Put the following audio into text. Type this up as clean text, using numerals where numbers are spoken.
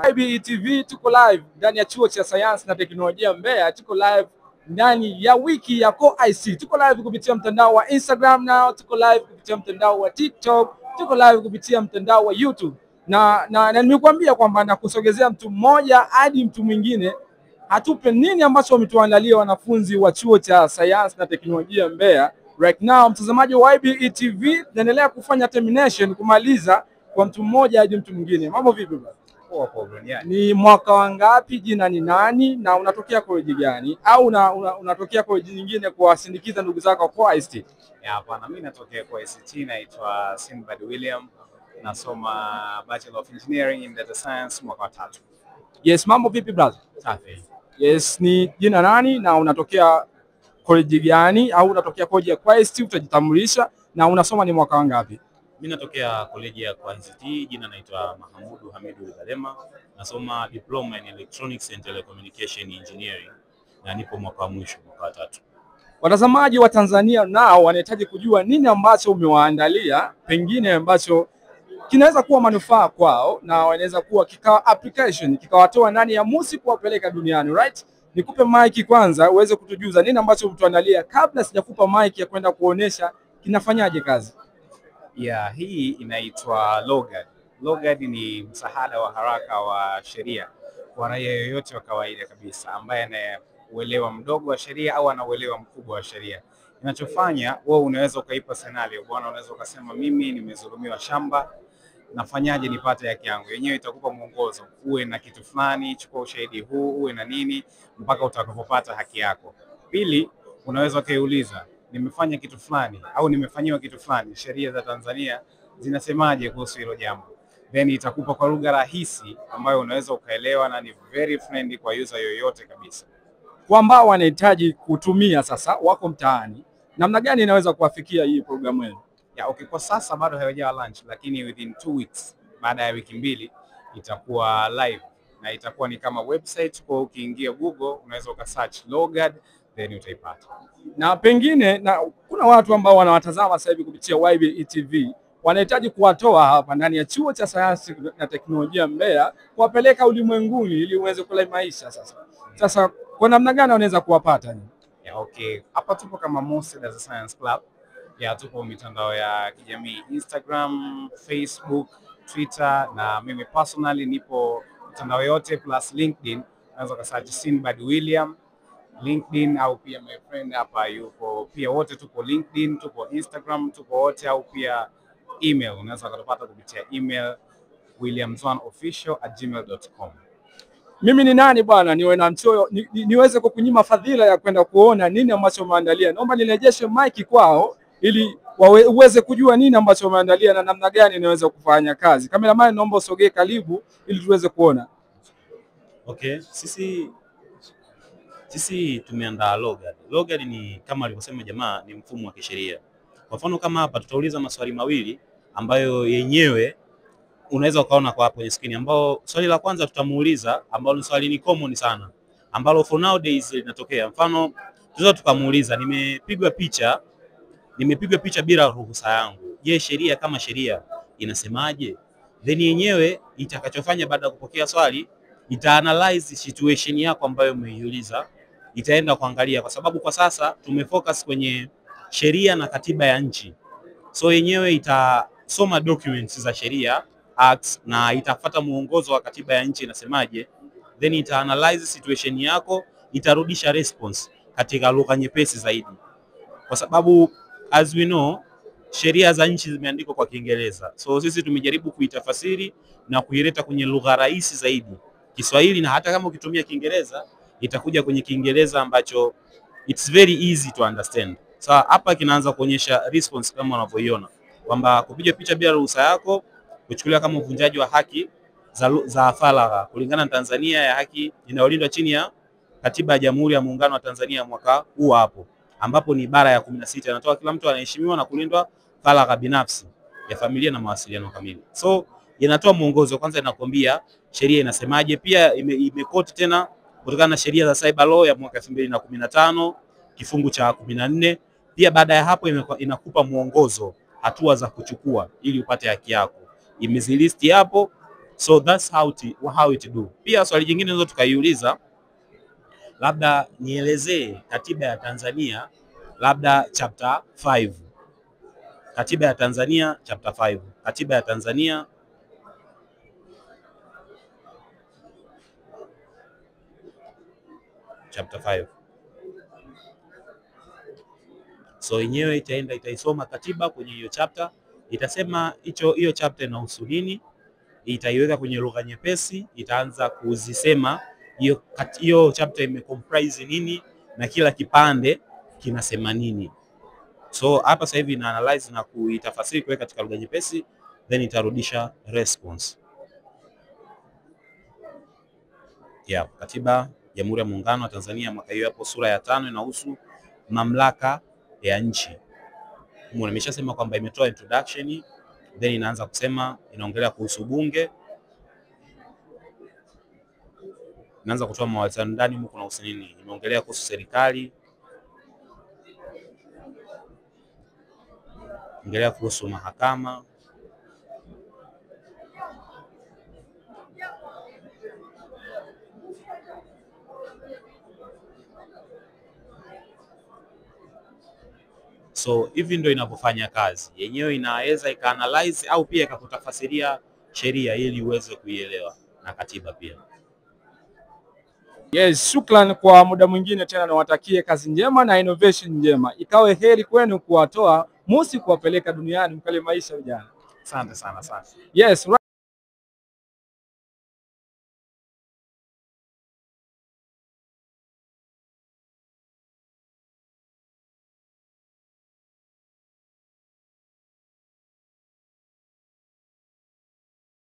IBE TV tuko live ndani ya chuo cha sayansi na teknolojia Mbeya. Tuko live ndani ya wiki ya CoIC. Tuko live kupitia mtandao wa Instagram nao, tuko live kupitia mtandao wa TikTok, tuko live kupitia mtandao wa YouTube. Na nimekuambia kwamba nakusogezea mtu mmoja hadi mtu mwingine atupe nini ambacho wametuandalia wanafunzi wa chuo cha sayansi na teknolojia Mbeya. Right now, mtazamaji wa IBE TV, naendelea kufanya termination kumaliza kwa mtu mmoja hadi mtu mwingine. Mambo vipi bro? Ni mwaka wangapi, jina ni nani, na unatokea college gani, au unatokea college nyingine kuwasindikiza ndugu zako kwa ICT? Hapana, mimi natokea kwa ICT, naitwa Sinbad William, nasoma Bachelor of Engineering in Data Science mwaka wa 3. Yes, mambo vipi brother? Safi. Yes, ni jina nani na unatokea college gani, au unatokea college ya kwa ICT, utajitambulisha, na unasoma ni mwaka wangapi? Mimi natokea college ya kwa ICT, jina naitwa Mahamudu Hamidu Galema, nasoma Diploma in Electronics and Telecommunication Engineering na nipo mwaka wa mwisho, mwaka wa 3. Watazamaji wa Tanzania nao wanahitaji kujua nini ambacho umewaandalia, pengine ambacho kinaweza kuwa manufaa kwao na wanaweza kuwa kikawa application kikawatoa ndani ya musi kuwapeleka duniani, right? Nikupe mic kwanza uweze kutujuza nini ambacho mtuandalia kabla sijakupa mic ya kwenda kuonesha kinafanyaje kazi. Hii inaitwa Logad. Logad ni msaada wa haraka wa sheria kwa raia yoyote wa kawaida kabisa ambaye ana uelewa mdogo wa sheria au ana uelewa mkubwa wa sheria. Inachofanya, wewe unaweza ukaipa scenario, bwana, unaweza ukasema mimi nimezulumiwa shamba, nafanyaje nipate haki yangu? Yenyewe itakupa mwongozo, uwe na kitu fulani, chukua ushahidi huu, uwe na nini mpaka utakapopata haki yako. Pili, unaweza ukaiuliza, nimefanya kitu fulani au nimefanyiwa kitu fulani, sheria za Tanzania zinasemaje kuhusu hilo jambo? Then itakupa kwa lugha rahisi ambayo unaweza ukaelewa na ni very friendly kwa user yoyote kabisa. Kwa ambao wanahitaji kutumia sasa, wako mtaani, namna gani inaweza kuwafikia hii programu yenu? Kwa sasa bado haijawa launch, lakini within 2 weeks, baada ya wiki 2 itakuwa live na itakuwa ni kama website. Kwa ukiingia Google unaweza ukasearch Logad then utaipata. Na pengine kuna watu ambao wanawatazama sasa hivi kupitia IBE TV wanahitaji kuwatoa hapa ndani ya chuo cha sayansi na teknolojia Mbeya kuwapeleka ulimwenguni ili uweze kula maisha sasa kwa namna gani wanaweza kuwapata? Hapa tupo kama Mose Data Science Club. Tupo mitandao ya kijamii Instagram, Facebook, Twitter, na mimi personally nipo mitandao yote plus LinkedIn. Unaweza kusearch Sinbad William LinkedIn, au pia my friend hapa yupo pia, wote tupo LinkedIn, tupo Instagram, tupo wote, au pia email unaweza kupata kupitia email williamswanofficial@gmail.com. Mimi ni nani bwana niwe na mchoyo niweze kukunyima fadhila ya kwenda kuona nini ambacho umeandalia? Naomba nirejeshe mic kwao ili uweze kujua nini ambacho umeandalia na namna gani inaweza kufanya kazi. Cameraman, naomba usogee karibu ili tuweze kuona. Sisi tumeandaa Logad. Logad ni kama alivyosema jamaa, ni mfumo wa kisheria. Kwa mfano kama hapa tutauliza maswali mawili ambayo yenyewe unaweza ukaona kwa hapo kwenye screen, ambao swali la kwanza tutamuuliza ambalo ni swali ni common sana ambalo for nowadays linatokea. Mfano tunaweza tukamuuliza, nimepigwa picha bila ruhusa yangu. Je, sheria kama sheria inasemaje? Then yenyewe itakachofanya baada ya kupokea swali ita-analyze situation yako ambayo umeiuliza, itaenda kuangalia, kwa sababu kwa sasa tumefocus kwenye sheria na katiba ya nchi. So yenyewe itasoma documents za sheria, acts, na itafuata muongozo wa katiba ya nchi inasemaje, then ita-analyze situation yako, itarudisha response katika lugha nyepesi zaidi, kwa sababu as we know sheria za nchi zimeandikwa kwa Kiingereza. So sisi tumejaribu kuitafasiri na kuileta kwenye lugha rahisi zaidi, Kiswahili, na hata kama ukitumia Kiingereza itakuja kwenye Kiingereza ambacho it's very easy to understand. So hapa kinaanza kuonyesha response kama unavyoiona kwamba kupiga picha bila ruhusa yako kuchukuliwa kama uvunjaji wa haki za faragha kulingana na Tanzania ya haki inayolindwa chini ya Katiba ya Jamhuri ya Muungano wa Tanzania mwaka huu hapo, ambapo ni ibara ya 16 inatoa kila mtu anaheshimiwa na kulindwa faragha binafsi ya familia na mawasiliano kamili. So inatoa mwongozo, kwanza inakwambia sheria inasemaje, pia imequote tena kutokana na sheria za cyber law ya mwaka 2015 kifungu cha 14. Pia baada ya hapo inakupa mwongozo, hatua za kuchukua ili upate haki yako. Imezilisti hapo So that's how it do. Pia swali jingine ndio tukaiuliza, labda nielezee katiba ya Tanzania labda chapter 5. Katiba ya Tanzania chapter 5. Katiba ya Tanzania chapter 5. So yenyewe itaisoma katiba kwenye hiyo chapter, itasema hiyo chapter inahusu nini, itaiweka kwenye lugha nyepesi, itaanza kuzisema hiyo chapter imecomprise nini na kila kipande kinasema nini. So hapa sasa hivi ina analyze na kuitafasiri kuweka katika lugha nyepesi, then itarudisha response. Katiba Jamhuri ya Muungano wa Tanzania mwaka hiyo hapo sura ya 5 inahusu mamlaka ya nchi. Nimeshasema kwamba imetoa introduction, then inaanza kusema, inaongelea kuhusu bunge, inaanza kutoa mawazo ndani huko kunahusu nini, imeongelea kuhusu serikali, inaongelea kuhusu mahakama, so hivi ndio inavyofanya kazi yenyewe. Inaweza ikaanalyze au pia ikakutafasiria sheria ili uweze kuielewa na katiba pia. Yes, shukran kwa muda mwingine tena, nawatakie kazi njema na innovation njema. Ikawe heri kwenu kuwatoa Musi kuwapeleka duniani mkale maisha vijana. Asante sana. Yes.